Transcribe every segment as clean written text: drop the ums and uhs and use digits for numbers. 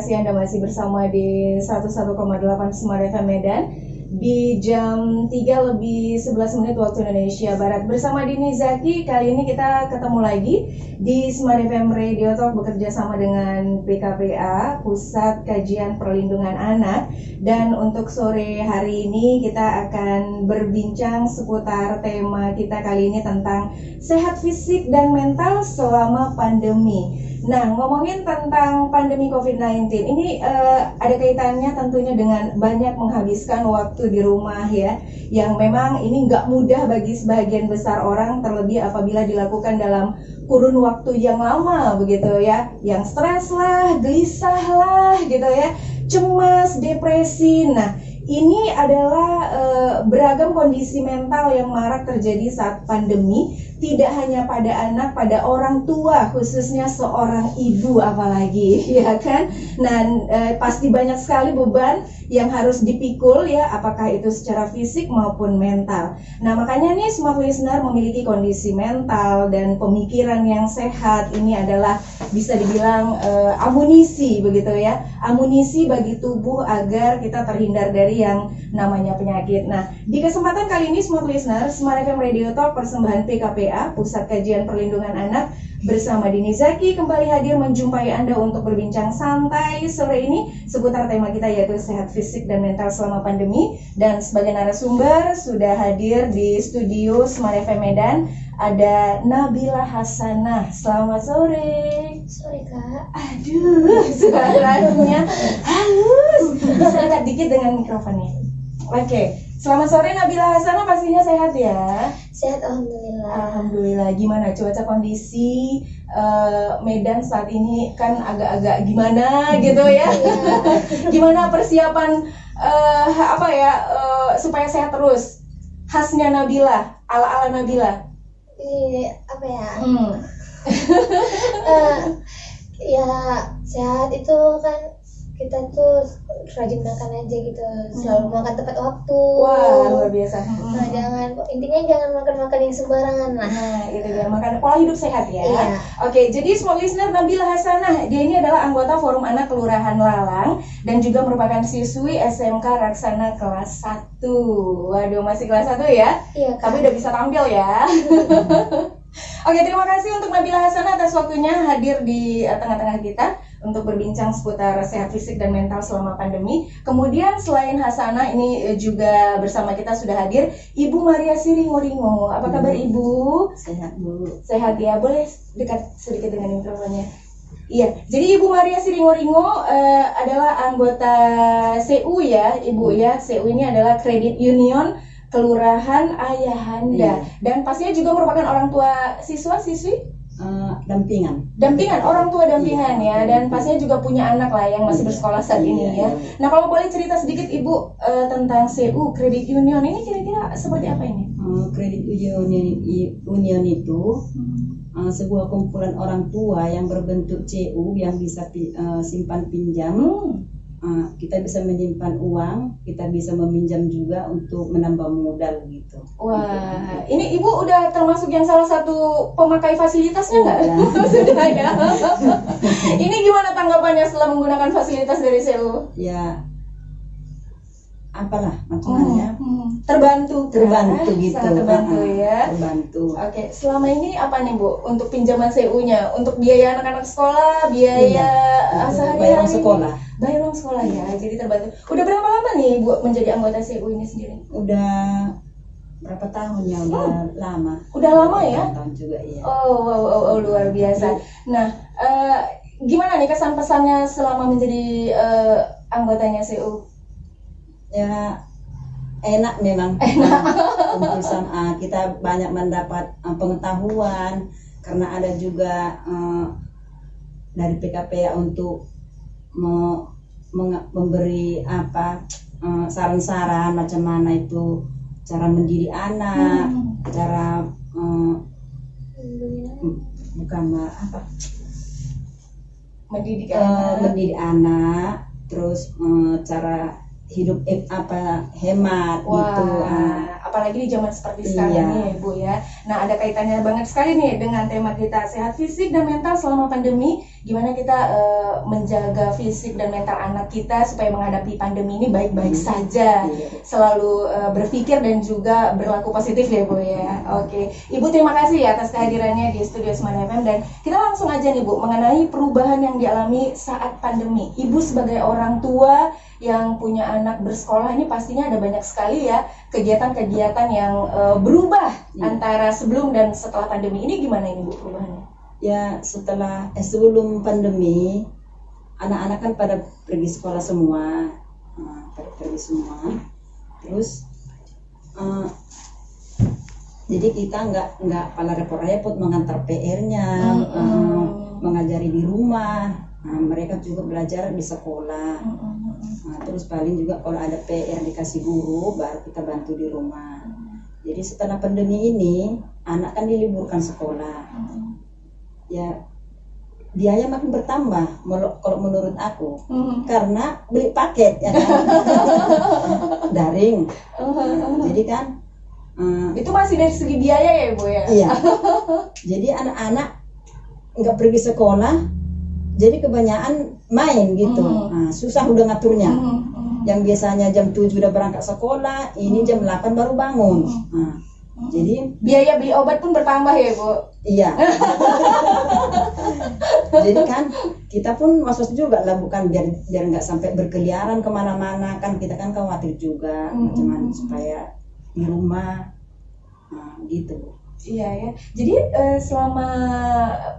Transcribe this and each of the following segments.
kasih Anda masih bersama di 101,8 Smart FM Medan di jam 3 lebih 11 menit waktu Indonesia Barat. Bersama Dini Zaki, kali ini kita ketemu lagi di Smart FM Radio Talk bekerja sama dengan PKPA, Pusat Kajian Perlindungan Anak. Dan untuk sore hari ini kita akan berbincang seputar tema kita kali ini tentang sehat fisik dan mental selama pandemi. Nah, ngomongin tentang pandemi COVID-19 ini ada kaitannya tentunya dengan banyak menghabiskan waktu di rumah ya, yang memang ini nggak mudah bagi sebagian besar orang, terlebih apabila dilakukan dalam kurun waktu yang lama begitu ya, yang stres lah, gelisah lah gitu ya, cemas, depresi. Nah, ini adalah beragam kondisi mental yang marak terjadi saat pandemi, tidak hanya pada anak, pada orang tua, khususnya seorang ibu apalagi, ya kan? Nah, pasti banyak sekali beban yang harus dipikul ya, apakah itu secara fisik maupun mental. Nah, makanya nih Smart Listener memiliki kondisi mental dan pemikiran yang sehat. Ini adalah bisa dibilang amunisi begitu ya, amunisi bagi tubuh agar kita terhindar dari yang namanya penyakit. Nah, di kesempatan kali ini Smart Listener, Smart FM Radio Talk persembahan PKPA, Pusat Kajian Perlindungan Anak, bersama Dini Zaki kembali hadir menjumpai Anda untuk berbincang santai sore ini seputar tema kita yaitu sehat fisik dan mental selama pandemi. Dan sebagai narasumber sudah hadir di studio Smart FM Medan ada Nabila Hasanah. Selamat sore. Sore Kak. Aduh, suaranya halus. Bisa dekat dikit dengan mikrofonnya. Oke, selamat sore Nabila Hasanah, pastinya sehat ya? Sehat alhamdulillah. Alhamdulillah. Gimana cuaca kondisi Medan saat ini, kan agak-agak gimana gitu ya? Gimana persiapan supaya sehat terus? Khasnya Nabila, ala-ala Nabila. Ini apa ya? Ya sehat itu kan kita tuh rajin makan aja gitu, selalu makan tepat waktu. Wah, luar biasa. Nah, jangan makan yang sembarangan lah. Nah, itu dia, makan pola hidup sehat ya. Iya. Oke, jadi small listener, Nabila Hasanah, dia ini adalah anggota Forum Anak Kelurahan Lalang dan juga merupakan siswi SMK Raksana kelas 1. Waduh, masih kelas 1 ya? Iya, Tapi udah bisa tampil ya. Oke, terima kasih untuk Nabila Hasanah atas waktunya hadir di tengah-tengah kita untuk berbincang seputar sehat fisik dan mental selama pandemi. Kemudian selain Hasanah, ini juga bersama kita sudah hadir Ibu Maria Siringo-Ringo. Apa kabar Ibu? Sehat Bu. Sehat ya, boleh dekat sedikit dengan mikrofonnya. Iya, jadi Ibu Maria Siringo-Ringo adalah anggota CU ya, Ibu ya. CU ini adalah Credit Union Kelurahan Ayahanda. Iya. Dan pastinya juga merupakan orang tua siswa-siswi? Dampingan Orang tua dampingan iya, ya, dan pastinya juga punya anak lah yang masih bersekolah saat ini ya. Nah, kalau boleh cerita sedikit Ibu tentang CU Credit Union ini kira-kira seperti apa ini? Credit Union itu sebuah kumpulan orang tua yang berbentuk CU yang bisa simpan pinjam. Kita bisa menyimpan uang, kita bisa meminjam juga untuk menambah modal gitu. Wah, ini Ibu udah termasuk yang salah satu pemakai fasilitasnya nggak? Ya. Sudah ya. Ini gimana tanggapannya setelah menggunakan fasilitas dari CU? Ya, apalah macamnya. Terbantu Gitu. Sangat terbantu ya. Terbantu. Oke, selama ini apa nih Bu untuk pinjaman CU-nya? Untuk biaya anak-anak sekolah, biaya sehari-hari? Bayar sekolah. Bayar uang sekolah ya, jadi terbantu. Udah berapa lama nih Bu menjadi anggota CU ini sendiri? Udah berapa tahun ya? Udah lama. Udah lama ya? Tahun juga ya. Oh, luar biasa. Nah, gimana nih kesan pesannya selama menjadi anggotanya CU? Ya enak memang. Untuk kita banyak mendapat pengetahuan karena ada juga dari PKP untuk memberi saran-saran macam mana itu cara mendidik anak, cara mendidik anak, terus cara hidup hemat gitu. Apalagi di zaman seperti sekarang Iya. nih Bu ya. Nah, ada kaitannya banget sekali nih dengan tema kita sehat fisik dan mental selama pandemi. Gimana kita menjaga fisik dan mental anak kita supaya menghadapi pandemi ini baik-baik saja. Iya. Selalu berpikir dan juga berlaku positif ya Bu ya. Oke, Ibu terima kasih ya atas kehadirannya di Studio Seman FM, dan kita langsung aja nih Bu mengenai perubahan yang dialami saat pandemi. Ibu sebagai orang tua yang punya anak bersekolah ini pastinya ada banyak sekali ya kegiatan-kegiatan yang berubah antara sebelum dan setelah pandemi. Ini gimana ini Bu perubahannya? Ya sebelum pandemi anak-anak kan pada pergi sekolah semua, terus jadi kita nggak pada repot-repot mengantar PR-nya, mengajari di rumah. Mereka juga belajar di sekolah. Terus paling juga kalau ada PR dikasih guru baru kita bantu di rumah. Jadi setelah pandemi ini anak kan diliburkan sekolah. Ya biaya makin bertambah kalau menurut aku, karena beli paket ya kan. Daring. Jadi kan itu masih dari segi biaya ya Bu ya? Iya. Jadi anak-anak nggak pergi sekolah, jadi kebanyakan main gitu. Susah udah ngaturnya. Yang biasanya jam 7 udah berangkat sekolah, ini jam 8 baru bangun. Jadi biaya beli obat pun bertambah ya Bu? Iya. Jadi kan kita pun was-was juga lah, bukan biar nggak sampai berkeliaran kemana-mana, kan kita kan khawatir juga macam-macam supaya di rumah gitu. Iya ya. Jadi selama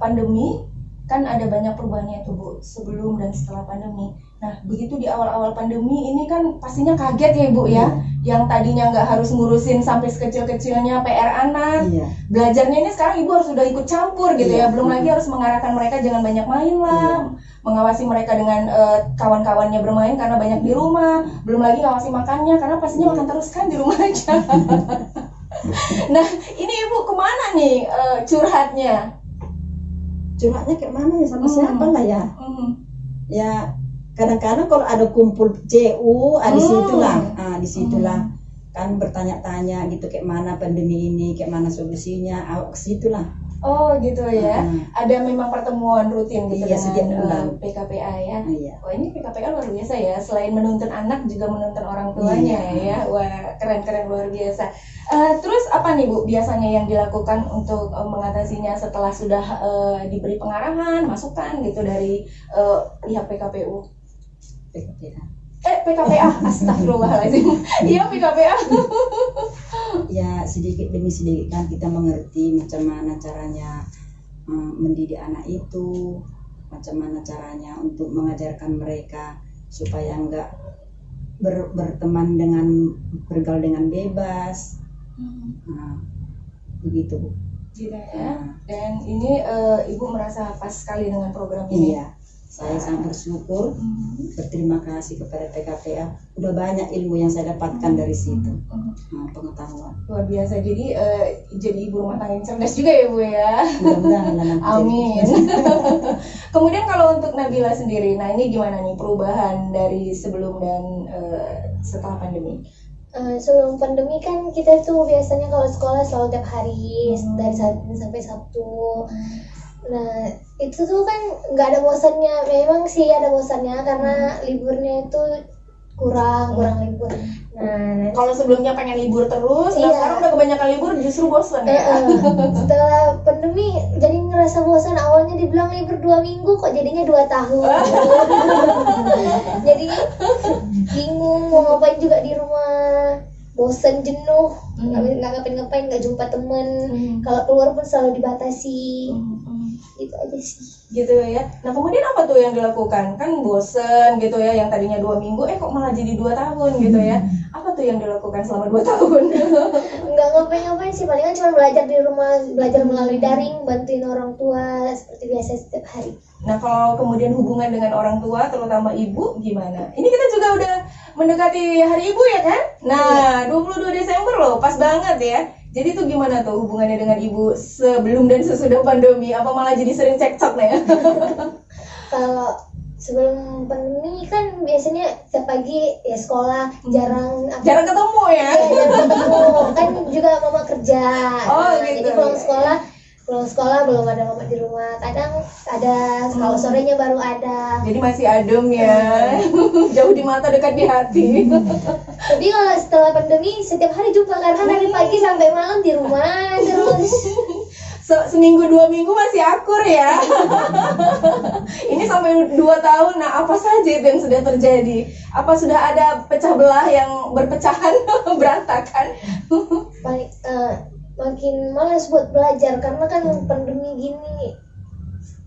pandemi kan ada banyak perubahannya tuh Bu, sebelum dan setelah pandemi. Nah begitu di awal-awal pandemi ini kan pastinya kaget ya Bu ya, yang tadinya nggak harus ngurusin sampai sekecil-kecilnya PR anak, belajarnya ini sekarang Ibu harus sudah ikut campur gitu ya, belum lagi harus mengarahkan mereka jangan banyak main lah, mengawasi mereka dengan kawan-kawannya bermain karena banyak di rumah, belum lagi ngawasi makannya karena pastinya makan terus kan di rumah aja. Nah ini Ibu kemana nih curhatnya? Curhatnya kayak mana ya, sama siapa lah ya? Ya kadang-kadang kalau ada kumpul CU, disitulah kan bertanya-tanya gitu, kayak mana pandemi ini, kayak mana solusinya, ke situlah. Oh gitu ya. Ada memang pertemuan rutin gitu setiap dengan bulan. PKPA ya. Iya. Wah ini PKPA luar biasa ya. Selain menuntun anak juga menuntun orang tuanya ya. Wah keren-keren luar biasa. Terus apa nih Bu biasanya yang dilakukan untuk mengatasinya setelah sudah diberi pengarahan, masukan gitu dari pihak PKPU? PKPA, astagfirullahaladzim. Iya PKPA. Ya sedikit demi sedikit kan kita mengerti macam mana caranya mendidik anak itu, macam mana caranya untuk mengajarkan mereka supaya enggak berteman dengan, bergaul dengan bebas. Begitu Bu. Gitu ya. Dan ini Ibu merasa pas sekali dengan program ini. Iya. Saya sangat bersyukur, berterima kasih kepada PKPA. Udah banyak ilmu yang saya dapatkan dari situ, pengetahuan. Luar biasa. Jadi ibu rumah tangga yang cerdas juga ya Bu ya. Mudah-mudahan. Amin. Kemudian kalau untuk Nabila sendiri, nah ini gimana nih perubahan dari sebelum dan setelah pandemi? Sebelum pandemi kan kita tuh biasanya kalau sekolah selalu tiap hari dari Senin sampai Sabtu. Nah itu tuh kan nggak ada bosannya, memang sih ada bosannya karena liburnya itu kurang libur. Nah kalau sebelumnya pengen libur terus, nah sekarang udah kebanyakan libur justru bosan ya. Setelah pandemi jadi ngerasa bosan. Awalnya dibilang libur 2 minggu kok jadinya 2 tahun. Jadi bingung mau ngapain juga di rumah, bosan, jenuh, nggak ngapain-ngapain, nggak jumpa temen. Kalau keluar pun selalu dibatasi. Gitu aja sih. Gitu ya. Nah kemudian apa tuh yang dilakukan? Kan bosen gitu ya, yang tadinya 2 minggu kok malah jadi 2 tahun gitu ya. Apa tuh yang dilakukan selama 2 tahun? Nggak ngapain-ngapain sih, palingan cuma belajar di rumah, belajar melalui daring, bantuin orang tua seperti biasa setiap hari. Nah kalau kemudian hubungan dengan orang tua, terutama ibu, gimana? Ini kita juga udah mendekati hari ibu ya kan? Nah 22 Desember loh, pas banget ya. Jadi tuh gimana tuh hubungannya dengan ibu sebelum dan sesudah pandemi? Apa malah jadi sering cekcok nih? Kalau sebelum pandemi kan biasanya setiap pagi ya sekolah, jarang Jarang ketemu ya. Iya, jarang ketemu. Kan juga mama kerja. Oh, Nah, gitu. jadi pulang sekolah belum ada mama di rumah. Kadang ada, kalau sorenya baru ada. Jadi masih adem ya. Jauh di mata dekat di hati. Tapi kalau setelah pandemi setiap hari jumpa karena dari pagi sampai malam di rumah terus. Seminggu 2 minggu masih akur ya. Ini sampai 2 tahun. Nah, apa saja itu yang sudah terjadi? Apa sudah ada pecah belah yang berpecahan berantakan? Paling makin malas buat belajar karena kan pandemi gini.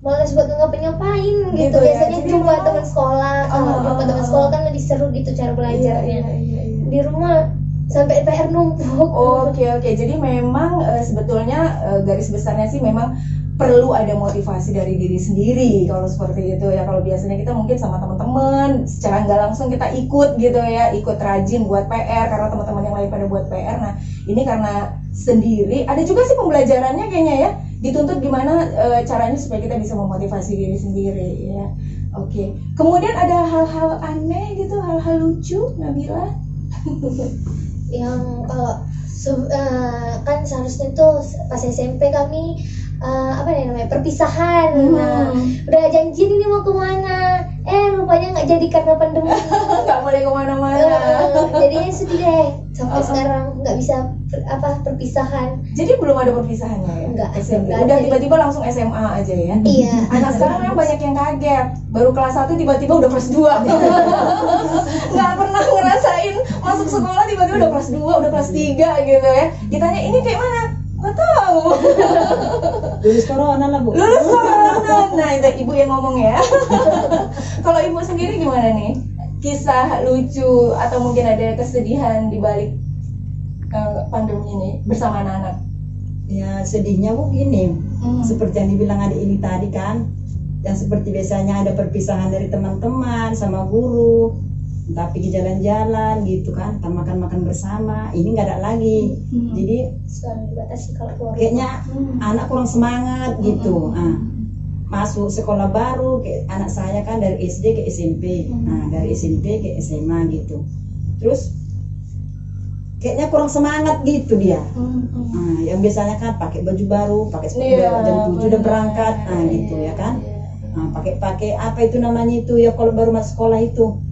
Malas buat ngapain gitu. Gitu ya, Biasanya jadi jumpa memang- teman sekolah. Kalau jumpa teman sekolah kan lebih seru gitu cara belajarnya. Iya. Di rumah sampai PR numpuk. Oke. Jadi memang sebetulnya garis besarnya sih memang perlu ada motivasi dari diri sendiri kalau seperti itu ya. Kalau biasanya kita mungkin sama teman-teman secara nggak langsung kita ikut gitu ya, ikut rajin buat PR karena teman-teman yang lain pada buat PR. Nah, ini karena sendiri ada juga sih pembelajarannya kayaknya ya, dituntut gimana caranya supaya kita bisa memotivasi diri sendiri ya. Oke. Kemudian ada hal-hal aneh gitu, hal-hal lucu, Nabila? Yang kalau kan seharusnya tuh pas SMP kami apa namanya perpisahan. Nah, udah janjian ini mau kemana, rupanya nggak jadi karena pandemi. Nggak boleh kemana-mana. Jadinya sedih deh sampai sekarang nggak bisa perpisahan. Jadi belum ada perpisahannya ya? Nggak, SMP. nggak Udah ada. tiba-tiba langsung SMA aja ya? Iya. Anak sekarang kan banyak yang kaget. Baru kelas 1 tiba-tiba udah kelas 2. Nggak pernah ngerasain masuk sekolah tiba-tiba udah kelas 2, udah kelas 3 gitu ya. Ditanya ini kayak mana? Nggak tahu. Lulus corona lah Bu. Lulus corona. Nah itu ibu yang ngomong ya. Kalau ibu sendiri gimana nih? Kisah lucu atau mungkin ada kesedihan di balik pandemi ini bersama anak-anak? Ya sedihnya Bu gini, seperti yang dibilang adik ini tadi kan, yang seperti biasanya ada perpisahan dari teman-teman sama guru, entah pergi jalan-jalan gitu kan, entah makan-makan bersama, ini nggak ada lagi. Jadi Selalu dibatasi kalau keluar. kayaknya anak kurang semangat gitu. Masuk sekolah baru, kayak anak saya kan dari SD ke SMP, nah dari SMP ke SMA gitu. Terus kayaknya kurang semangat gitu dia. Nah, yang biasanya kan pakai baju baru, pakai sepatu Iya, jam 7 udah berangkat, nah benar. gitu ya kan. Nah, pakai apa itu namanya itu ya kalau baru masuk sekolah itu.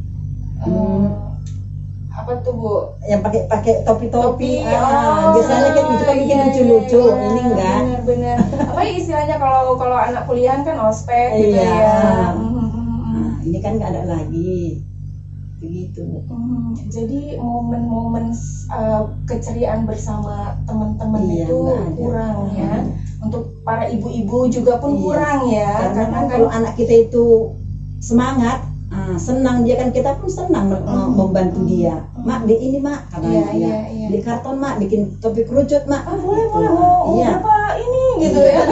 Apa tuh Bu? Yang pakai topi-topi. Oh, Biasanya kan itu kan bikin iya, lucu-lucu, iya, ini enggak. Benar. Apa ya istilahnya kalau anak kuliahan kan ospek gitu Iya. ya. Nah, ini kan nggak ada lagi. Begitu. Jadi momen-momen keceriaan bersama teman-teman Iya, itu nggak ada. kurang ya. Untuk para ibu-ibu juga pun Iya. kurang ya. Karena kan kalau anak kita itu semangat, senang dia kan, kita pun senang membantu dia. Mak di ini mak, katanya Iya, ya. iya. Di karton mak, bikin topi kerucut mak. boleh Gitu. mau Iya. berapa ini gitu Iya. ya.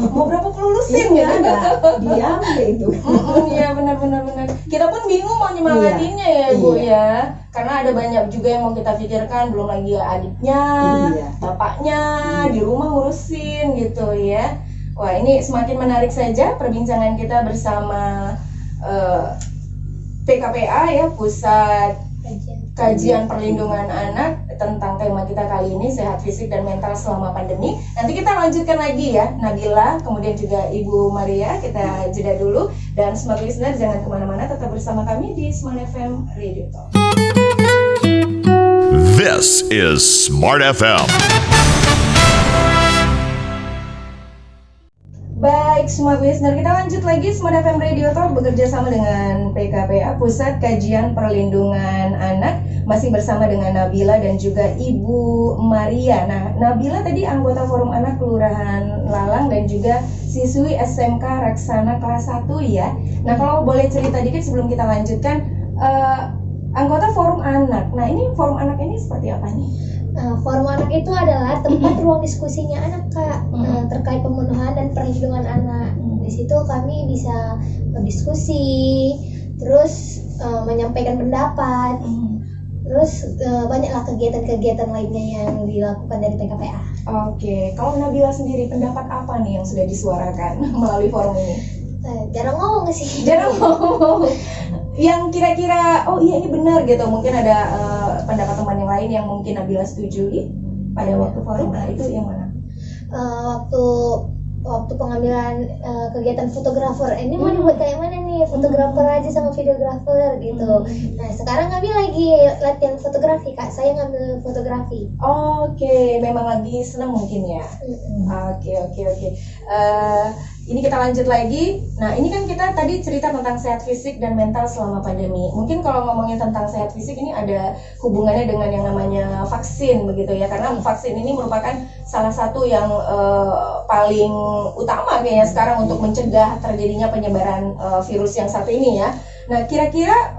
Mau berapa kelulusin Iya, gitu. enggak. Diam gitu. Iya benar. Kita pun bingung mau nyemangatinnya ya Bu Iya. ya. Karena ada banyak juga yang mau kita pikirkan, belum lagi adiknya, Iya. bapaknya di rumah ngurusin gitu ya. Wah ini semakin menarik saja perbincangan kita bersama PKPA ya, Pusat Kajian Perlindungan Anak, tentang tema kita kali ini sehat fisik dan mental selama pandemi. Nanti kita lanjutkan lagi ya, Nabila, kemudian juga Ibu Maria. Kita jeda dulu, dan smart listener jangan kemana-mana, tetap bersama kami di Smart FM Radio Talk. This is Smart FM. Baik, Smart listener, kita lanjut lagi Smart FM Radio Talk bekerja sama dengan PKPA, Pusat Kajian Perlindungan Anak, masih bersama dengan Nabila dan juga Ibu Maria. Nah, Nabila tadi anggota Forum Anak Kelurahan Lalang dan juga siswi SMK Raksana kelas 1 ya. Nah, kalau boleh cerita dikit sebelum kita lanjutkan, anggota Forum Anak. Nah, ini Forum Anak ini seperti apa nih? Forum anak itu adalah tempat ruang diskusinya anak Kak, terkait pemenuhan dan perlindungan anak. Di situ kami bisa berdiskusi, terus menyampaikan pendapat, terus banyaklah kegiatan-kegiatan lainnya yang dilakukan dari PKPA. Oke, kalau Nabila sendiri pendapat apa nih yang sudah disuarakan melalui forum ini? Jarang ngomong sih. Jarang ngomong. Yang kira-kira oh iya ini benar gitu, mungkin ada pendapat teman yang lain yang mungkin Nabila setujui pada waktu forum. Nah itu yang mana? Waktu pengambilan kegiatan fotografer, ini mau dibuat kayak mana nih, fotografer aja sama videografer gitu. Nah sekarang kami lagi latihan fotografi kak, saya ngambil fotografi. Oke, memang lagi senang mungkin ya. Oke. Ini kita lanjut lagi. Nah, ini kan kita tadi cerita tentang sehat fisik dan mental selama pandemi. Mungkin kalau ngomongin tentang sehat fisik ini ada hubungannya dengan yang namanya vaksin begitu ya. Karena vaksin ini merupakan salah satu yang paling utama kayaknya sekarang untuk mencegah terjadinya penyebaran virus yang satu ini ya. Nah, kira-kira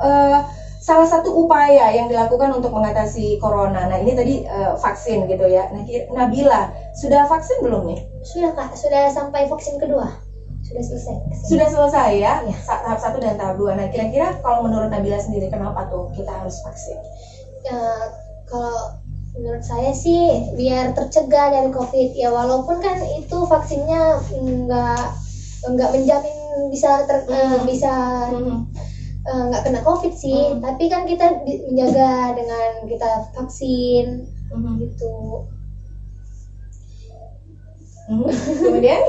salah satu upaya yang dilakukan untuk mengatasi corona. Nah, ini tadi vaksin gitu ya. Nah, Nabila, sudah vaksin belum nih? Sudah kak, sudah sampai vaksin kedua. Sudah selesai. Sudah selesai ya? Iya. Tahap 1 dan tahap 2. Nah, kira-kira kalau menurut Nabila sendiri kenapa tuh kita harus vaksin? Kalau menurut saya sih biar tercegah dari COVID ya, walaupun kan itu vaksinnya nggak menjamin bisa nggak kena COVID sih, tapi kan kita menjaga dengan kita vaksin gitu. Kemudian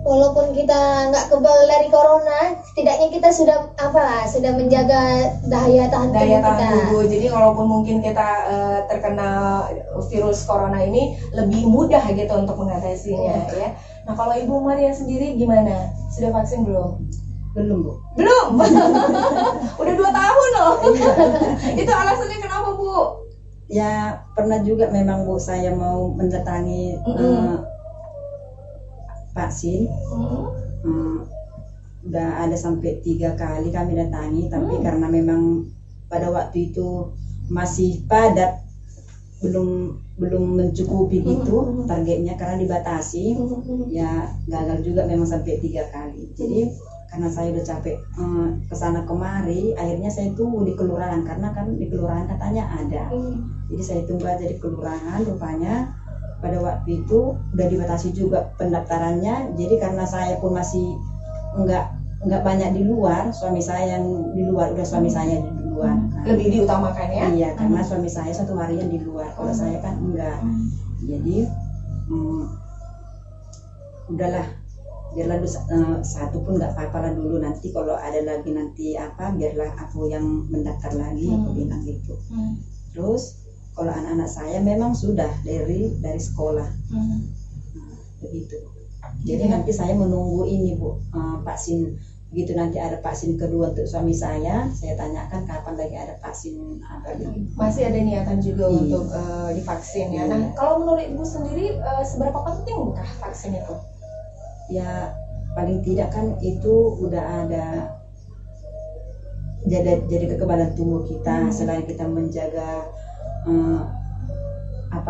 walaupun kita nggak kebal dari corona, setidaknya kita sudah menjaga daya tahan tubuh. Jadi walaupun mungkin kita terkena virus corona ini lebih mudah gitu untuk mengatasinya ya. Nah kalau Ibu Maria sendiri gimana? Sudah vaksin belum? Belum Bu. Belum? Udah 2 tahun loh. Itu alasannya kenapa Bu? Ya pernah juga memang Bu saya mau mendatangi vaksin. Udah ada sampai 3 kali kami datangi, tapi karena memang pada waktu itu masih padat, belum mencukupi gitu targetnya karena dibatasi, ya gagal juga memang sampai 3 kali. Jadi karena saya udah capek kesana kemari, akhirnya saya tunggu di kelurahan karena kan di kelurahan katanya ada. Jadi saya tunggu aja di kelurahan, rupanya pada waktu itu udah dibatasi juga pendaftarannya. Jadi karena saya pun masih nggak banyak di luar, suami saya yang di luar, udah suami saya di luar lebih diutamakan ya. Iya, karena suami saya 1 harian di luar, kalau saya kan enggak. Jadi udahlah, biarlah satu pun nggak apa-apa lah dulu, nanti kalau ada lagi nanti biarlah aku yang mendaftar lagi, aku bilang gitu. Terus kalau anak-anak saya memang sudah dari sekolah, begitu. Jadi nanti saya menunggu ini Bu, vaksin. Begitu nanti ada vaksin kedua untuk suami saya tanyakan kapan lagi ada vaksin apa gitu. Masih ada niatan juga untuk divaksin ya. Nah kalau menurut Ibu sendiri seberapa pentingkah vaksin itu? Ya paling tidak kan itu udah ada jadi kekebalan tubuh kita, selain kita menjaga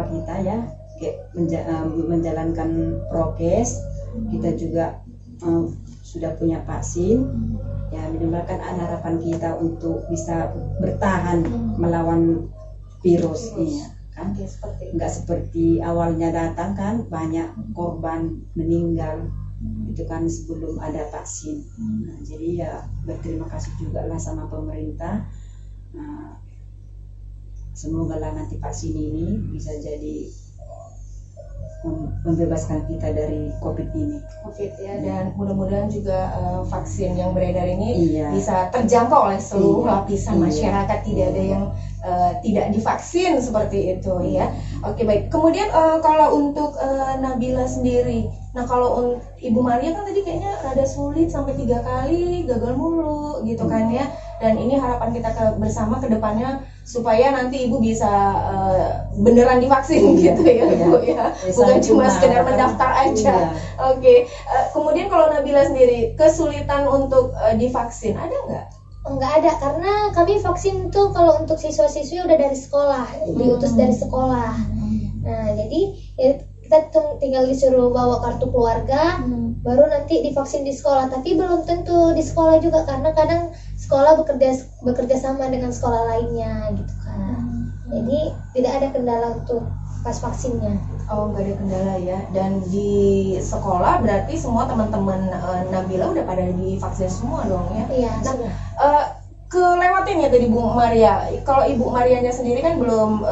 kita ya menjalankan prokes, kita juga sudah punya vaksin ya, minimalkan ada harapan kita untuk bisa bertahan melawan virus ini kan. Nggak seperti awalnya datang kan banyak korban meninggal itu kan sebelum ada vaksin. Nah, jadi ya berterima kasih juga lah sama pemerintah. Semoga lah nanti vaksin ini bisa jadi membebaskan kita dari COVID ini. COVID ya, dan mudah-mudahan juga vaksin yang beredar ini bisa terjangkau oleh seluruh lapisan masyarakat, tidak ada yang tidak divaksin seperti itu ya. Oke baik. Kemudian kalau untuk Nabila sendiri, nah kalau Ibu Maria kan tadi kayaknya rada sulit sampai 3 kali gagal mulu gitu kan ya. Dan ini harapan kita bersama ke depannya supaya nanti Ibu bisa beneran divaksin gitu ya Bu ya. Bukan cuma sekedar mendaftar aja. Oke. Kemudian kalau Nabila sendiri kesulitan untuk divaksin ada nggak? Enggak ada, karena kami vaksin tuh kalau untuk siswa-siswi udah dari sekolah, diutus dari sekolah. Nah jadi kita tinggal disuruh bawa kartu keluarga, baru nanti divaksin di sekolah. Tapi belum tentu di sekolah juga, karena kadang sekolah bekerja sama dengan sekolah lainnya gitu kan. Jadi tidak ada kendala untuk pas vaksinnya. Oh, nggak ada kendala ya. Dan di sekolah berarti semua teman-teman Nabila udah pada divaksin semua dong ya? Iya, Nah, sudah. kelewatin ya tadi Bu Maria. Kalau Ibu Marianya sendiri kan belum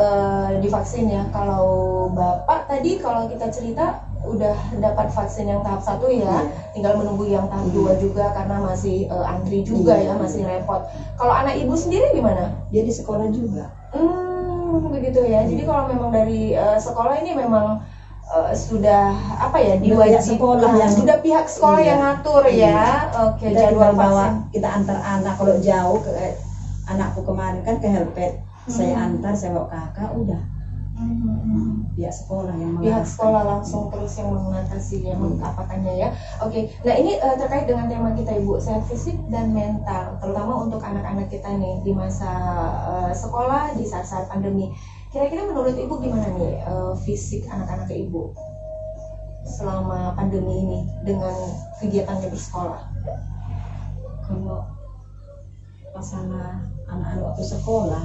divaksin ya. Kalau Bapak tadi kalau kita cerita udah dapat vaksin yang tahap 1 ya, tinggal menunggu yang tahap 2 juga karena masih antri juga ya, masih repot. Kalau anak Ibu sendiri gimana? Dia di sekolah juga. Begitu ya. Jadi kalau memang dari sekolah ini memang sudah apa ya, Pihak sekolah yang sudah pihak sekolah yang ngatur ya. Oke, Kita jadwal tinggal bawa, vaksin. kita antar anak kalau jauh ke anakku kemarin kan ke Helpet. Saya antar, saya bawa kakak, udah. Pihak sekolah yang Pihak mengatur. sekolah langsung terus yang mengatasi yang mengapakannya ya. Oke, nah ini terkait dengan tema kita Ibu, sehat fisik dan mental, terutama untuk anak-anak kita nih di masa sekolah di saat-saat pandemi. Kira-kira menurut Ibu gimana nih fisik anak-anak Ibu selama pandemi ini dengan kegiatannya bersekolah? Kalau masalah anak-anak waktu sekolah,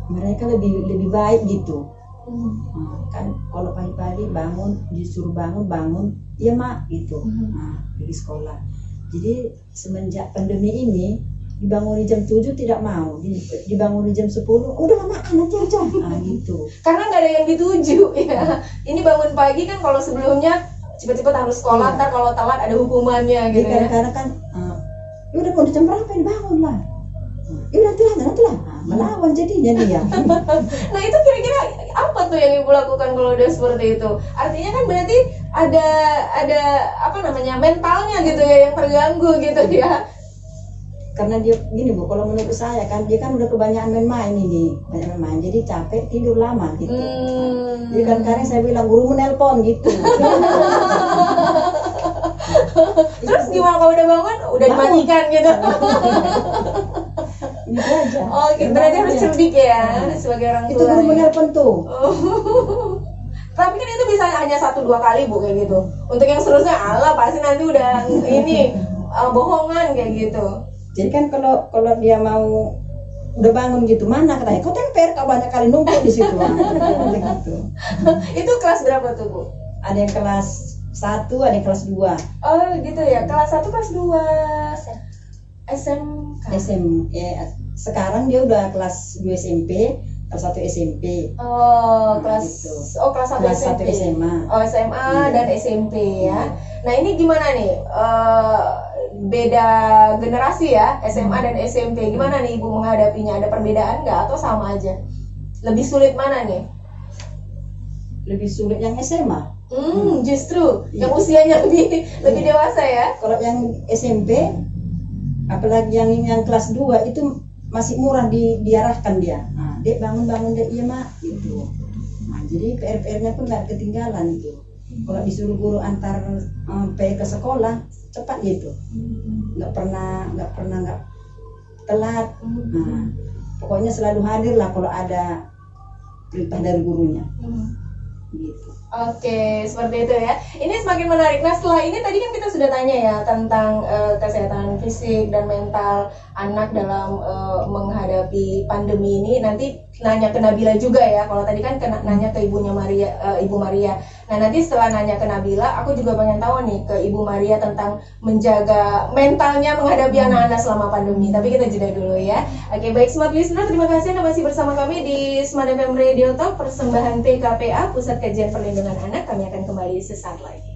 mereka lebih baik gitu. Kan kalau pagi-pagi bangun, disuruh bangun, iya mak gitu. Pergi sekolah. Jadi semenjak pandemi ini dibangun jam 7 tidak mau, dibangun jam 10, udah mak nanti aja. Gitu. Karena nggak ada yang dituju ya. Ini bangun pagi kan, kalau sebelumnya cepet-cepet harus sekolah, ntar kalau telat ada hukumannya Jadi gitu ya. kadang-kadang kan, ya udah mau jam berapa dibangun lah. Ya nanti lah. Melawan jadinya dia. Nah itu kira-kira apa tuh yang Ibu lakukan kalau udah seperti itu? Artinya kan berarti ada apa namanya, mentalnya gitu ya yang terganggu gitu ya. Karena dia gini Bu, kalau menurut saya kan dia kan udah kebanyakan main-main ini, banyak main, jadi capek tidur lama gitu. Jadi kan kadang saya bilang guru menelpon gitu. Terus gimana kalau udah bangun udah dimatikan gitu? Ini aja. Oh gitu, berarti harus cerdik ya sebagai orang Itu tua. guru Ya. menelpon tuh. Tapi kan itu bisa hanya 1-2 kali Bu kayak gitu. Untuk yang seterusnya Allah pasti nanti udah ini bohongan kayak gitu. Jadi kan kalau dia mau udah bangun gitu, mana katanya, kau temper, kau banyak kali numpuk di situ. Begitu. Itu kelas berapa tuh Bu? Ada yang kelas 1, ada yang kelas 2. Oh gitu ya, kelas 1, kelas 2 SMK. Sekarang dia udah kelas 2 SMP, kelas 1 SMP. Oh, Nah, kelas gitu. kelas 1 Kelas SMP. 1 SMA. Oh, SMA Iya. dan SMP ya. Nah, ini gimana nih? Beda generasi ya, SMA dan SMP. Gimana nih Ibu menghadapinya? Ada perbedaan nggak atau sama aja? Lebih sulit mana nih? Lebih sulit yang SMA. Justru Iya. yang usianya lebih dewasa ya. Kalau yang SMP, apalagi yang kelas 2 itu masih murah diarahkan dia. Nah, dia bangun dia iya mak gitu. Nah, jadi PR-nya pun nggak ketinggalan itu. Kalau disuruh guru antar PR ke sekolah cepat gitu. Nggak pernah telat. Nah, pokoknya selalu hadir lah kalau ada perintah dari gurunya. Gitu. Oke, seperti itu ya. Ini semakin menarik. Nah, setelah ini tadi kan kita sudah tanya ya tentang kesehatan fisik dan mental anak dalam menghadapi pandemi ini. Nanti nanya ke Nabila juga ya. Kalau tadi kan nanya ke Ibu Maria. Nah, nanti setelah nanya ke Nabila, aku juga pengen tahu nih ke Ibu Maria tentang menjaga mentalnya menghadapi anak-anak selama pandemi. Tapi kita jeda dulu ya. Oke, baik Smart Listener, terima kasih Anda masih bersama kami di Smart FM Radio Talk, persembahan PKPA, Pusat Kajian Perlindungan Anak. Kami akan kembali sesaat lagi.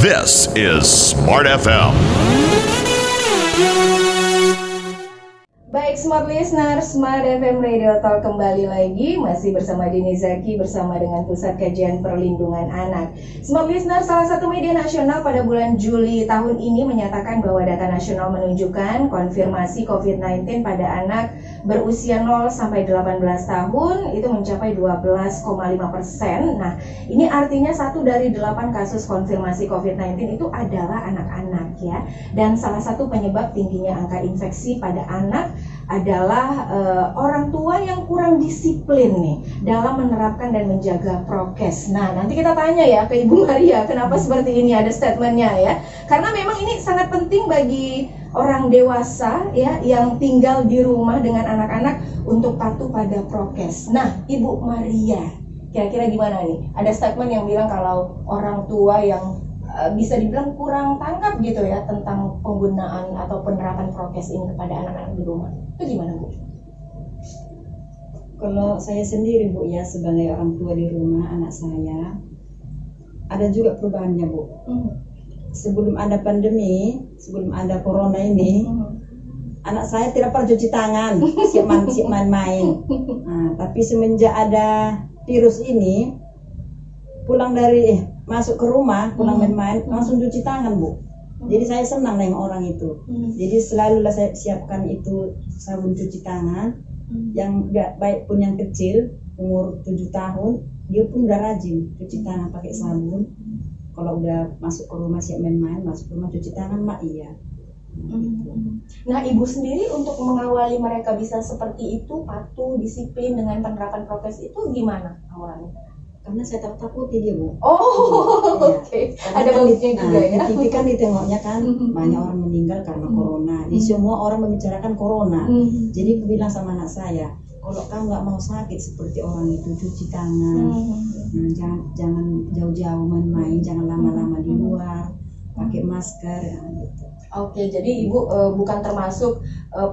This is Smart FM. Baik Smart Listener, Smart FM Radio Talk kembali lagi, masih bersama Dini Zaki bersama dengan Pusat Kajian Perlindungan Anak. Smart Listener, salah satu media nasional pada bulan Juli tahun ini menyatakan bahwa data nasional menunjukkan konfirmasi COVID-19 pada anak berusia 0 sampai 18 tahun itu mencapai 12,5%. Nah, ini artinya 1 dari 8 kasus konfirmasi COVID-19 itu adalah anak-anak ya. Dan salah satu penyebab tingginya angka infeksi pada anak adalah orang tua yang kurang disiplin nih dalam menerapkan dan menjaga prokes. Nah, nanti kita tanya ya ke Ibu Maria kenapa seperti ini, ada statementnya ya. Karena memang ini sangat penting bagi orang dewasa ya yang tinggal di rumah dengan anak-anak untuk patuh pada prokes. Nah, Ibu Maria, kira-kira gimana nih? Ada statement yang bilang kalau orang tua yang bisa dibilang kurang tangkap gitu ya tentang penggunaan atau penerapan prokes ini kepada anak-anak di rumah. Itu gimana, Bu? Kalau saya sendiri Bu ya, sebagai orang tua di rumah anak saya, ada juga perubahannya Bu. Sebelum ada pandemi, sebelum ada corona ini, anak saya tidak pernah cuci tangan, siap main-main. Nah, tapi semenjak ada virus ini, masuk ke rumah, pulang main-main, langsung cuci tangan Bu. Jadi saya senang nengok orang itu. Jadi selalu lah saya siapkan itu sabun cuci tangan. Yang gak baik pun yang kecil, umur 7 tahun, dia pun udah rajin cuci tangan pakai sabun. Kalau udah masuk ke rumah siap main-main, masuk ke rumah cuci tangan, Mak, iya. Nah, Ibu sendiri untuk mengawali mereka bisa seperti itu, patuh, disiplin dengan penerapan prokes itu gimana awalnya? Karena saya takuti dia Bu. Oh, Iya. oke. Karena Ada kan bagusnya juga ya. Di TV kan ditengoknya kan banyak orang meninggal karena corona. Di semua orang membicarakan corona. Jadi aku bilang sama anak saya, kalau kamu nggak mau sakit seperti orang itu, cuci tangan, jangan jauh-jauh main-main, jangan lama-lama di luar, pakai masker, ya, gitu. Oke, jadi Ibu bukan termasuk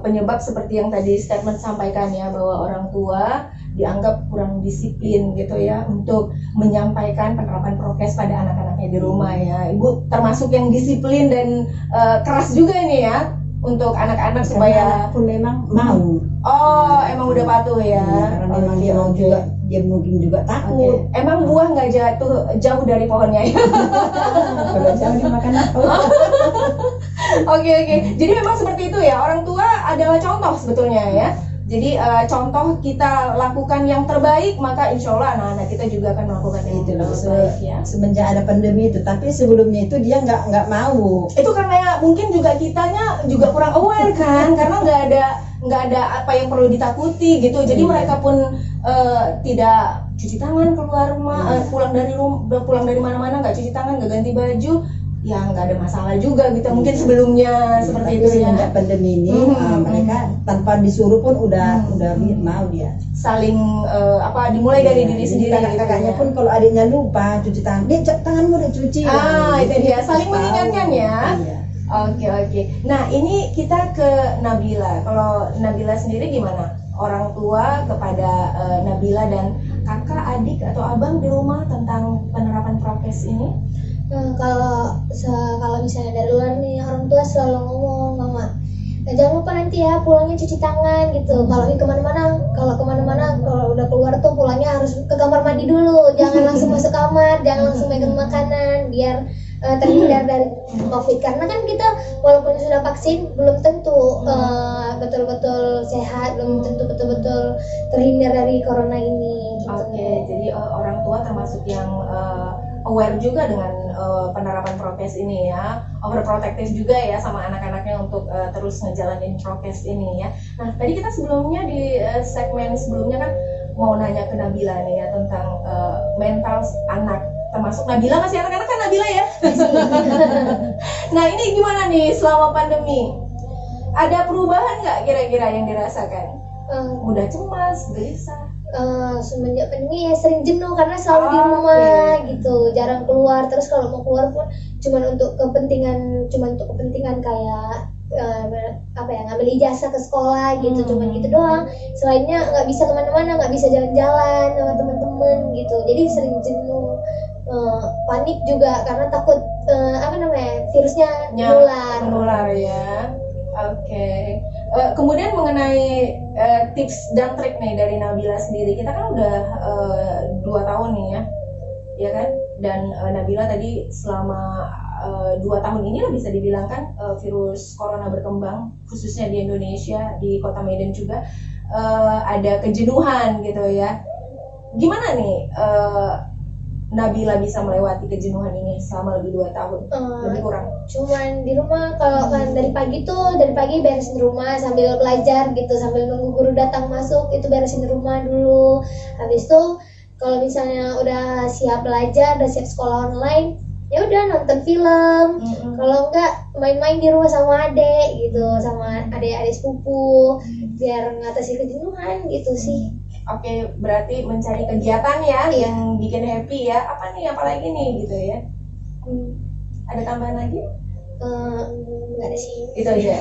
penyebab seperti yang tadi statement sampaikan ya, bahwa orang tua dianggap kurang disiplin gitu ya untuk menyampaikan penerapan prokes pada anak-anaknya di rumah ya. Ibu termasuk yang disiplin dan keras juga nih ya untuk anak-anak supaya pun memang mau. Oh, emang udah patuh ya. Karena memang dia mau juga, dia mungkin juga takut. Emang buah nggak jauh dari pohonnya ya? Kalau jangan dimakan apa. Oke. Jadi memang seperti itu ya. Orang tua adalah contoh sebetulnya ya. Jadi contoh kita lakukan yang terbaik, maka insya Allah anak-anak kita juga akan melakukan yang Itu loh, terbaik ya. semenjak ada pandemi itu. Tapi sebelumnya itu dia nggak mau. Itu karena mungkin juga kitanya juga kurang aware kan, karena nggak ada apa yang perlu ditakuti gitu. Jadi mereka pun tidak cuci tangan keluar rumah, pulang dari mana-mana nggak cuci tangan, nggak ganti baju. Ya nggak ada masalah juga gitu, mungkin sebelumnya seperti Tapi itu ya. semenjak pandemi ini mereka tanpa disuruh pun udah mau dia. Saling dimulai dari diri sendiri. Kakak-kakaknya gitu pun kalau adiknya lupa cuci tangan, dia tanganmu udah cuci. itu dia, saling mengingatkan ya. Iya. Oke. Nah, ini kita ke Nabila. Kalau Nabila sendiri gimana? Orang tua kepada Nabila dan kakak, adik atau abang di rumah tentang penerapan prokes ini? Kalau misalnya dari luar nih, orang tua selalu ngomong, Mama, jangan lupa nanti ya pulangnya cuci tangan gitu. Kalau kemana-mana kalau udah keluar tuh pulangnya harus ke kamar mandi dulu, jangan langsung masuk kamar, jangan langsung megang makanan, biar terhindar dari COVID. Karena kan kita walaupun sudah vaksin belum tentu betul-betul sehat, belum tentu betul-betul terhindar dari corona ini gitu. Oke, jadi orang tua termasuk yang aware juga dengan penerapan prokes ini ya, overprotective juga ya sama anak-anaknya untuk terus ngejalanin prokes ini ya. Nah, tadi kita sebelumnya di segmen sebelumnya kan mau nanya ke Nabila nih ya tentang mental anak, termasuk Nabila, masih anak-anak kan Nabila ya? Nah, ini gimana nih selama pandemi? Ada perubahan nggak kira-kira yang dirasakan? Mudah cemas, gelisah? Semenjak pandemi ya sering jenuh karena selalu di rumah gitu, jarang keluar. Terus kalau mau keluar pun cuman untuk kepentingan kayak ngambil ijazah ke sekolah gitu, cuman gitu doang. Selainnya nggak bisa kemana-mana, nggak bisa jalan-jalan sama teman-teman gitu. Jadi sering jenuh, panik juga karena takut virusnya menular ya. Oke. Kemudian mengenai tips dan trik nih dari Nabila sendiri, kita kan udah 2 tahun nih ya kan? Dan Nabila tadi selama 2 tahun ini lah bisa dibilang kan virus corona berkembang, khususnya di Indonesia, di Kota Medan juga ada kejenuhan gitu ya. Gimana nih Nabila bisa melewati kejenuhan ini selama lebih 2 tahun? Lebih kurang. Cuman di rumah, kalau kan dari pagi beresin rumah sambil belajar gitu, sambil nunggu guru datang masuk, itu beresin rumah dulu. Habis itu kalau misalnya udah siap belajar, udah siap sekolah online, ya udah nonton film. Kalau enggak main-main di rumah sama adek gitu, sama adik-adik sepupu, biar ngatasi kejenuhan gitu sih. Oke, berarti mencari kegiatan ya yang bikin happy ya. Apa nih, apalagi nih gitu ya? Ada tambahan lagi? Enggak ada sih. Itu aja.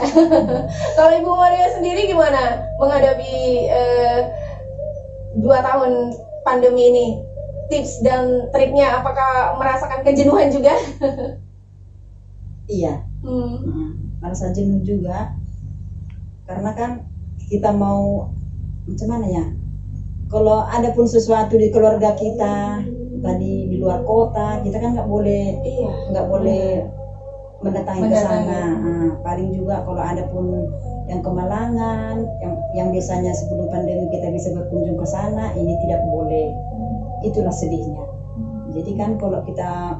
Kalau Ibu Maria sendiri gimana menghadapi 2 tahun pandemi ini? Tips dan triknya, apakah merasakan kejenuhan juga? Iya, merasa jenuh juga karena kan kita mau macam mana ya, kalau ada pun sesuatu di keluarga kita tadi di luar kota, kita kan nggak boleh mendatangi ke sana. Paling juga kalau ada pun yang kemalangan, yang biasanya sebelum pandemi kita bisa berkunjung ke sana, ini tidak boleh. Itulah sedihnya. Jadi kan kalau kita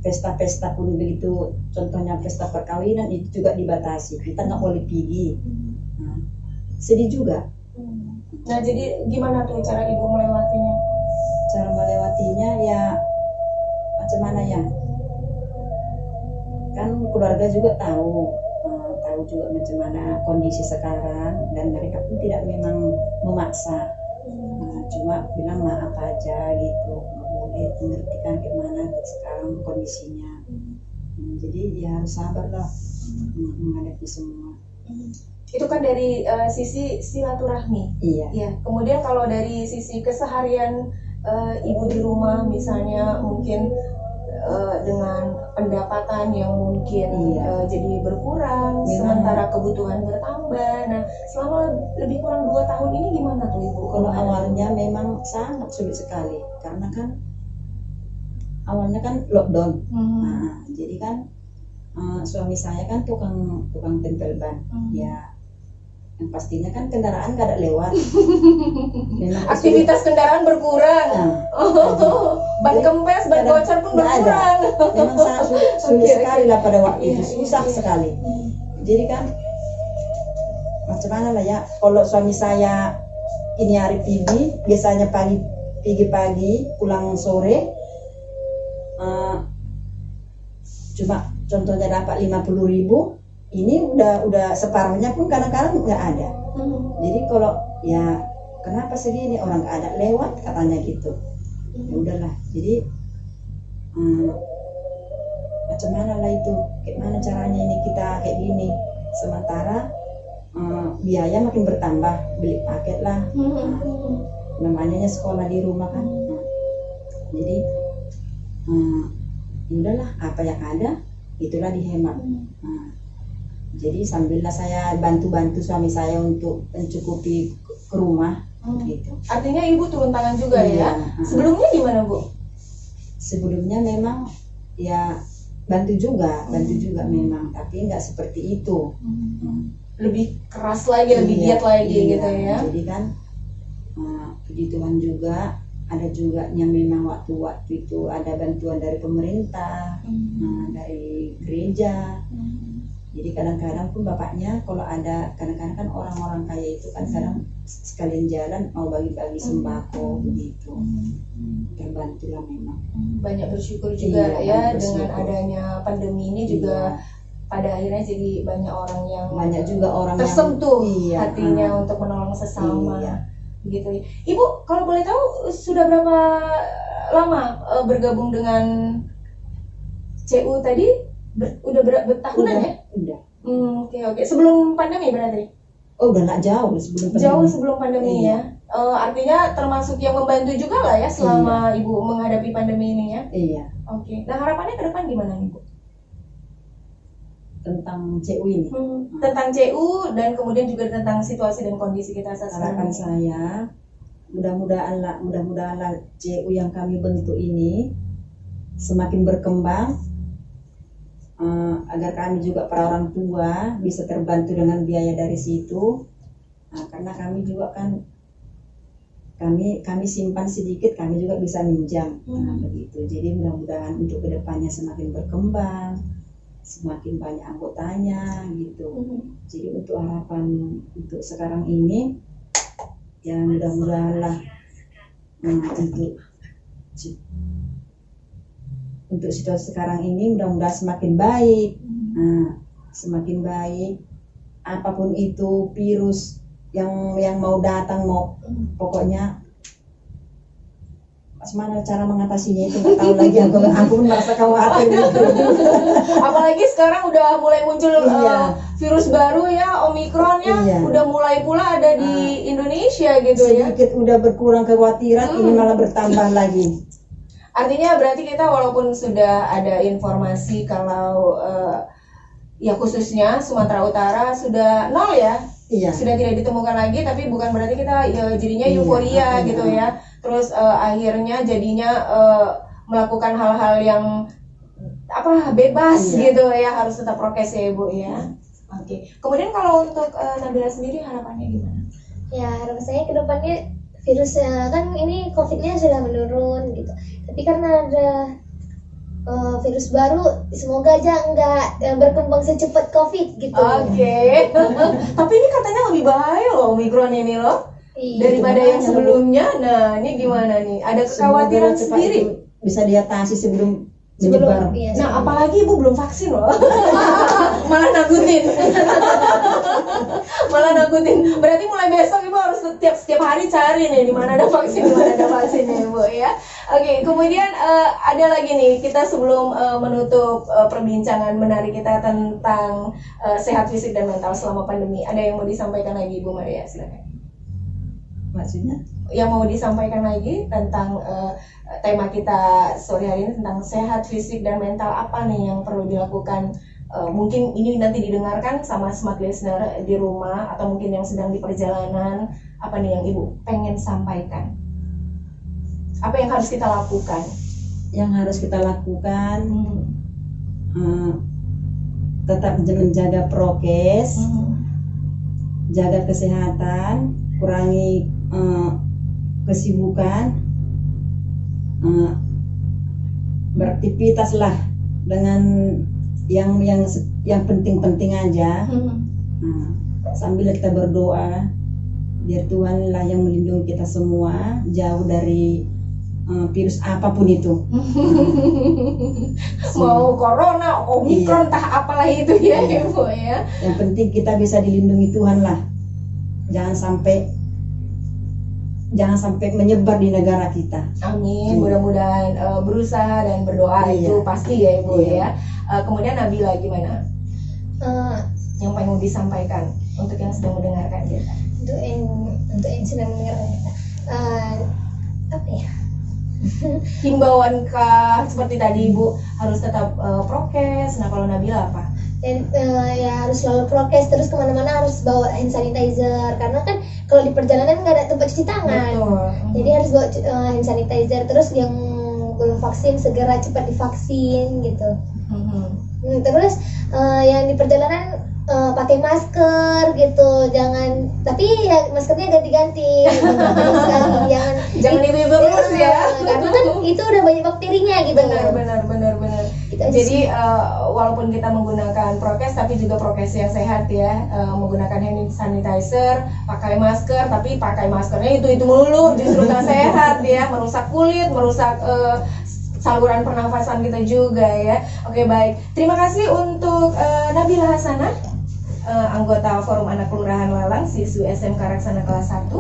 pesta-pesta pun begitu, contohnya pesta perkawinan itu juga dibatasi, kita nggak boleh pergi. Sedih juga. Nah, jadi gimana tuh cara Ibu melewatinya? Cara melewatinya ya macam mana ya? Kan keluarga juga tahu juga macam mana kondisi sekarang, dan mereka pun tidak memang memaksa. Cuma bilang maaf aja gitu, nggak boleh mengertikan gimana sekarang kondisinya. Jadi ya harus sabar lah menghadapi semua. Itu kan dari sisi silaturahmi. Iya. Ya. Kemudian kalau dari sisi keseharian Ibu di rumah, misalnya mungkin dengan pendapatan yang mungkin jadi berkurang, sementara kebutuhan bertambah. Nah, selama lebih kurang 2 tahun ini gimana tuh Ibu? Kalau awalnya memang sangat sulit sekali, karena kan awalnya kan lockdown. Nah, jadi kan suami saya kan tukang tempel ban. Ya, yang pastinya kan kendaraan gak ada lewat. Aktivitas kendaraan berkurang. Ban kempes, ban bocor pun berkurang. Memang sangat sulit sekali lah pada waktu itu, susah sekali. Jadi kan macam mana lah ya, kalau suami saya ini hari pergi, biasanya pagi pulang sore, cuma contohnya dapat 50.000, ini udah separuhnya pun kadang-kadang nggak ada. Jadi kalau ya kenapa segini, orang nggak ada lewat katanya gitu. Ya udahlah, jadi macam mana lah itu, gimana caranya ini kita kayak gini, sementara biaya makin bertambah, beli paket lah, namanya sekolah di rumah kan. Jadi udahlah, apa yang ada itulah dihemat. Jadi sambillah saya bantu suami saya untuk mencukupi ke rumah gitu. Artinya Ibu turun tangan juga ya? Sebelumnya gimana Bu? Sebelumnya memang ya bantu juga memang, tapi nggak seperti itu. Lebih keras lagi, lebih giat lagi gitu ya? Jadi kan puji Tuhan juga ada juga yang memang waktu itu ada bantuan dari pemerintah, dari gereja. Jadi kadang-kadang pun bapaknya kalau ada, kadang-kadang kan orang-orang kaya itu kan kadang sekalian jalan mau bagi-bagi sembako begitu. Terbantulah memang. Banyak bersyukur juga ya dengan adanya pandemi ini juga. Pada akhirnya jadi banyak orang yang tersentuh hatinya untuk menolong sesama. Begitu. Ibu kalau boleh tahu sudah berapa lama bergabung dengan CU tadi? Udah bertahunan ya? Udah. Oke. Sebelum pandemi berarti? Oh, udah nggak jauh sebelum pandemi. Jauh sebelum pandemi ya. Artinya termasuk yang membantu juga lah ya selama Ibu menghadapi pandemi ini ya. Iya. Oke. Nah, harapannya ke depan gimana Ibu? Tentang CU ini. Tentang CU dan kemudian juga tentang situasi dan kondisi kita saat sekarang. Harapan saya mudah-mudahan CU yang kami bentuk ini semakin berkembang, agar kami juga para orang tua bisa terbantu dengan biaya dari situ. Karena kami juga kan kami simpan sedikit, kami juga bisa minjam. Nah, begitu. Jadi mudah-mudahan untuk kedepannya semakin berkembang, semakin banyak anggotanya gitu. Jadi untuk harapan untuk sekarang ini, ya mudah-mudahan lah untuk situasi sekarang ini mudah-mudahan semakin baik. Semakin baik. Apapun itu virus yang mau datang, pokoknya gimana cara mengatasinya itu nggak tahu lagi. Aku pun merasa khawatir gitu. Apalagi sekarang udah mulai muncul virus baru ya, Omikron ya, udah mulai pula ada di Indonesia gitu ya. Sedikit udah berkurang kekhawatiran, ini malah bertambah lagi. Artinya berarti kita walaupun sudah ada informasi kalau ya khususnya Sumatera Utara sudah nol ya, sudah tidak ditemukan lagi, tapi bukan berarti kita jadinya euforia gitu ya. Terus akhirnya jadinya melakukan hal-hal yang bebas gitu ya, harus tetap prokes ya Ibu ya. Oke. Kemudian kalau untuk Nabila sendiri harapannya gimana? Ya harapan saya ke depannya virusnya kan ini COVID-nya sudah menurun gitu. Tapi karena ada virus baru, semoga aja nggak berkembang secepat COVID gitu. Oke. Tapi ini katanya lebih bahaya loh Omikron ini loh. Daripada yang sebelumnya. Nah, ini gimana nih? Ada kekhawatiran sendiri. Bisa diatasi sebelum menyebar. Nah, apalagi Ibu belum vaksin loh. Malah nakutin. Berarti mulai besok Ibu harus setiap hari cari nih di mana ada vaksin, ya Ibu ya. Oke, kemudian ada lagi nih, kita sebelum menutup perbincangan menarik kita tentang sehat fisik dan mental selama pandemi. Ada yang mau disampaikan lagi Ibu Maria? Silakan. Maksudnya? Yang mau disampaikan lagi tentang tema kita sore hari ini tentang sehat fisik dan mental, apa nih yang perlu dilakukan? Mungkin ini nanti didengarkan sama smart listener di rumah atau mungkin yang sedang di perjalanan. Apa nih yang Ibu pengen sampaikan? Apa yang harus kita lakukan? Yang harus kita lakukan tetap menjaga prokes, jaga kesehatan, kurangi kesibukan, beraktivitas lah dengan yang penting-penting aja. Sambil kita berdoa biar Tuhan lah yang melindungi kita semua jauh dari virus apapun itu. Mau corona, Omikron, entah apalah itu ya Ibu ya. Yang penting kita bisa dilindungi Tuhan lah. Jangan sampai menyebar di negara kita. Amin. Mudah-mudahan berusaha dan berdoa itu pasti ya Ibu ya. Kemudian Nabila gimana? Yang pengen disampaikan untuk yang sedang mendengarkan kita. Untuk yang sedang mendengarkan kita. Apa ya? Himbauan kah seperti tadi Ibu harus tetap prokes. Nah kalau Nabila apa? Dan ya harus selalu prokes, terus kemana-mana harus bawa hand sanitizer karena kan kalau di perjalanan nggak ada tempat cuci tangan. Jadi harus bawa hand sanitizer, terus yang belum vaksin segera cepat divaksin gitu. Terus yang di perjalanan pakai masker gitu, tapi ya maskernya ganti-ganti, jangan ibu terus ya, karena kan itu udah banyak bakterinya gitu. Benar. Jadi walaupun kita menggunakan prokes, tapi juga prokes yang sehat ya, menggunakan hand sanitizer, pakai masker, tapi pakai maskernya itu melulu, justru nggak sehat ya, merusak kulit, merusak saluran pernafasan kita juga ya. Oke baik, terima kasih untuk Nabila Hasanah, anggota Forum Anak Kelurahan Lalang, siswi SMK Raksana kelas 1.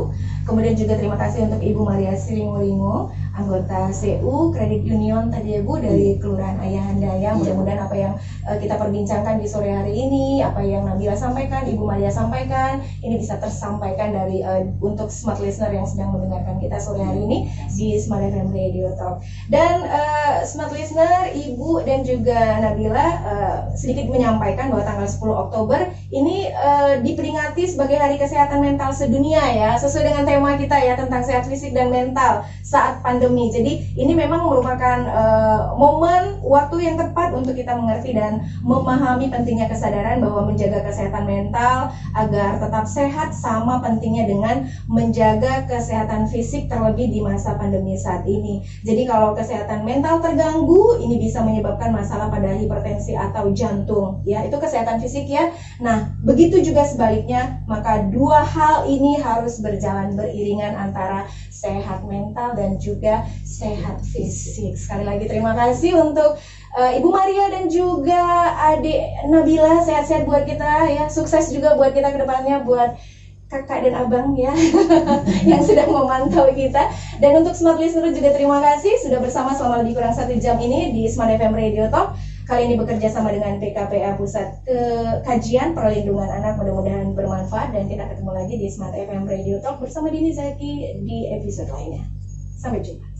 Kemudian juga terima kasih untuk Ibu Maria Siringolingo, anggota CU Credit Union tadi Ibu dari Kelurahan Ayahandaya. Mudah-mudahan apa yang kita perbincangkan di sore hari ini, apa yang Nabila sampaikan, Ibu Maria sampaikan, ini bisa tersampaikan dari untuk smart listener yang sedang mendengarkan kita sore hari ini di Smart FM Radio Talk. Dan smart listener, Ibu dan juga Nabila sedikit menyampaikan bahwa tanggal 10 Oktober ini diperingati sebagai Hari Kesehatan Mental Sedunia ya, sesuai dengan tema kita ya tentang sehat fisik dan mental saat pandemi pandemi. Jadi ini memang merupakan momen waktu yang tepat untuk kita mengerti dan memahami pentingnya kesadaran bahwa menjaga kesehatan mental agar tetap sehat sama pentingnya dengan menjaga kesehatan fisik, terlebih di masa pandemi saat ini. Jadi kalau kesehatan mental terganggu, ini bisa menyebabkan masalah pada hipertensi atau jantung, ya. Itu kesehatan fisik, ya. Nah, begitu juga sebaliknya, maka dua hal ini harus berjalan beriringan antara sehat mental dan juga sehat fisik. Sekali lagi terima kasih untuk Ibu Maria dan juga Adik Nabila, sehat-sehat buat kita, ya. Sukses juga buat kita ke depannya, buat kakak dan abang, ya, yang sedang memantau kita. Dan untuk Smart Listener juga terima kasih sudah bersama selama lebih kurang 1 jam ini di Smart FM Radio Talk. Kali ini bekerja sama dengan PKPA Pusat Kajian Perlindungan Anak. Mudah-mudahan bermanfaat dan kita ketemu lagi di Smart FM Radio Talk bersama Dini Zaki di episode lainnya. Sampai jumpa.